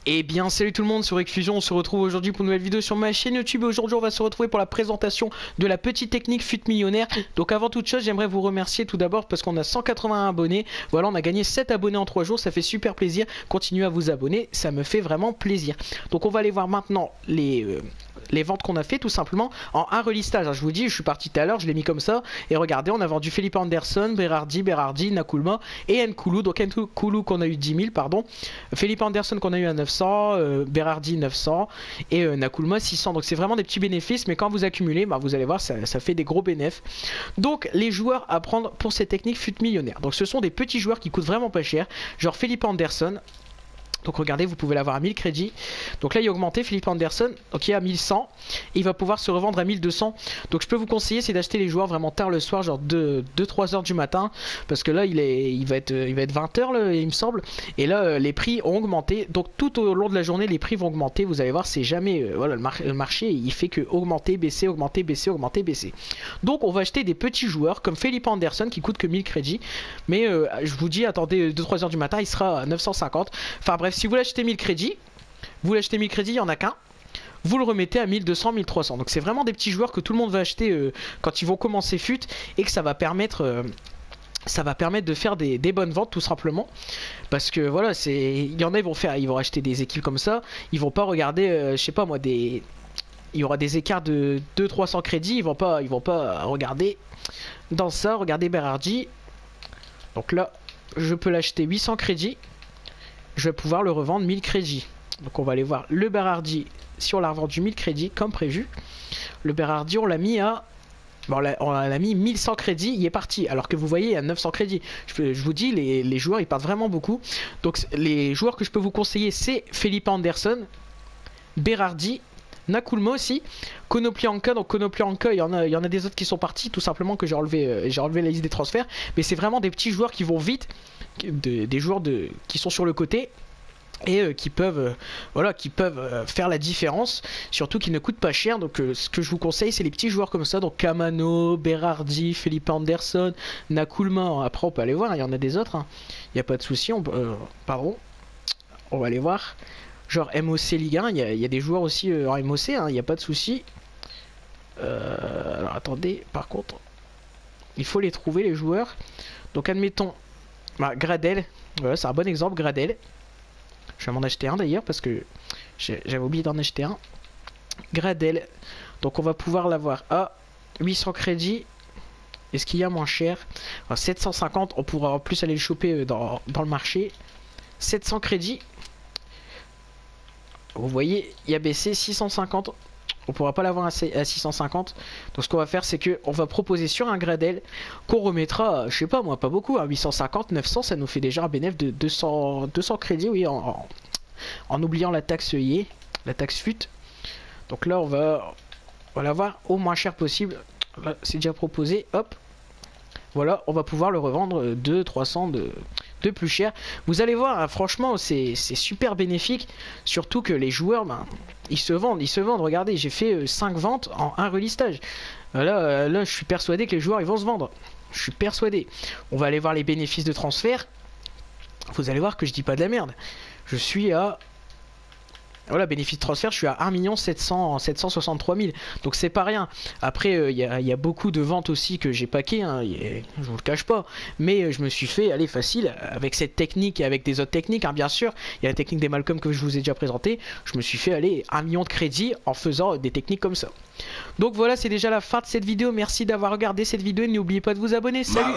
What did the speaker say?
Eh bien salut tout le monde, sur Xfusion, on se retrouve aujourd'hui pour une nouvelle vidéo sur ma chaîne YouTube. Aujourd'hui on va se retrouver pour la présentation de la petite technique FUT millionnaire. Donc avant toute chose j'aimerais vous remercier tout d'abord parce qu'on a 181 abonnés. Voilà, on a gagné 7 abonnés en 3 jours, ça fait super plaisir. Continuez à vous abonner, ça me fait vraiment plaisir. Donc on va aller voir maintenant les ventes qu'on a fait tout simplement en un relistage. Je vous dis, je suis parti tout à l'heure, je l'ai mis comme ça. Et regardez, on a vendu Felipe Anderson, Berardi, Nakulma et N'Koulou. Donc N'Koulou qu'on a eu 10 000, pardon. Felipe Anderson qu'on a eu à 900, Berardi 900 et Nakulma 600. Donc c'est vraiment des petits bénéfices, mais quand vous accumulez, bah, vous allez voir, ça fait des gros bénéfices. Donc les joueurs à prendre pour cette technique FUT millionnaire. Donc ce sont des petits joueurs qui coûtent vraiment pas cher, genre Felipe Anderson. Donc regardez, vous pouvez l'avoir à 1000 crédits. Donc là il a augmenté, Felipe Anderson, donc il est à 1100. Et il va pouvoir se revendre à 1200. Donc je peux vous conseiller, c'est d'acheter les joueurs vraiment tard le soir, genre 2-3 heures du matin. Parce que là il va être 20 h il me semble. Et là les prix ont augmenté. Donc tout au long de la journée les prix vont augmenter. Vous allez voir, c'est jamais voilà, le marché il fait que augmenter, baisser, augmenter, baisser, augmenter, baisser. Donc on va acheter des petits joueurs comme Felipe Anderson qui coûte que 1000 crédits. Mais je vous dis, attendez 2-3 heures du matin, il sera à 950. Enfin bref, si vous l'achetez 1000 crédits, il n'y en a qu'un. Vous le remettez à 1200, 1300. Donc c'est vraiment des petits joueurs que tout le monde va acheter quand ils vont commencer FUT. Et que ça va permettre de faire des bonnes ventes tout simplement. Parce que voilà, il y en a, ils vont acheter des équipes comme ça. Ils vont pas regarder, je sais pas moi, il y aura des écarts de 200-300 crédits. Ils vont pas regarder dans ça. Regardez Berardi. Donc là, je peux l'acheter 800 crédits. Je vais pouvoir le revendre 1000 crédits. Donc on va aller voir le Berardi si on l'a revendu 1000 crédits comme prévu. Le Berardi on l'a mis à... Bon, on l'a mis 1100 crédits, il est parti. Alors que vous voyez, il y a 900 crédits. Je vous dis, les joueurs, ils partent vraiment beaucoup. Donc les joueurs que je peux vous conseiller, c'est Felipe Anderson, Berardi, Nakulma aussi, Konoplyanka. Donc Konoplyanka, il y en a des autres qui sont partis, tout simplement, que j'ai enlevé la liste des transferts. Mais c'est vraiment des petits joueurs qui vont vite, des joueurs qui sont sur le côté et qui peuvent faire la différence, surtout qui ne coûtent pas cher. Donc ce que je vous conseille, c'est les petits joueurs comme ça, donc Kamano, Berardi, Felipe Anderson, Nakulma. Après on peut aller voir, il y en a des autres, il n'y a pas de souci. Pardon, on va aller voir, genre MOC Ligue 1, il y a des joueurs aussi en MOC, il n'y a pas de souci. Alors attendez, par contre il faut les trouver, les joueurs. Donc admettons, bah, Gradel, voilà, c'est un bon exemple. Gradel, je vais m'en acheter un d'ailleurs parce que j'avais oublié d'en acheter un. Gradel, donc on va pouvoir l'avoir à 800 crédits. Est-ce qu'il y a moins cher? Alors, 750, on pourra en plus aller le choper dans le marché. 700 crédits, vous voyez, il a baissé. 650, on pourra pas l'avoir à 650. Donc ce qu'on va faire, c'est que on va proposer sur un Gradel qu'on remettra, je sais pas moi, pas beaucoup, à 850, 900, ça nous fait déjà un bénéfice de 200 crédits, oui, en oubliant la taxe IE, la taxe FUT. Donc là on va l'avoir au moins cher possible. Là c'est déjà proposé, hop. Voilà, on va pouvoir le revendre 200-300 de plus cher. Vous allez voir, hein, franchement, c'est super bénéfique. Surtout que les joueurs, ben, ils se vendent. Regardez, j'ai fait 5 ventes en un relistage. Là, je suis persuadé que les joueurs, ils vont se vendre. Je suis persuadé. On va aller voir les bénéfices de transfert. Vous allez voir que je dis pas de la merde. Je suis à... Voilà, bénéfice de transfert, je suis à 1 763 000. Donc c'est pas rien. Après, il y a beaucoup de ventes aussi que j'ai paqué, hein, je vous le cache pas. Mais je me suis fait aller facile avec cette technique et avec des autres techniques, hein, bien sûr. Il y a la technique des Malcolm que je vous ai déjà présenté. Je me suis fait aller 1 million de crédits en faisant des techniques comme ça. Donc voilà, c'est déjà la fin de cette vidéo. Merci d'avoir regardé cette vidéo et n'oubliez pas de vous abonner. Salut!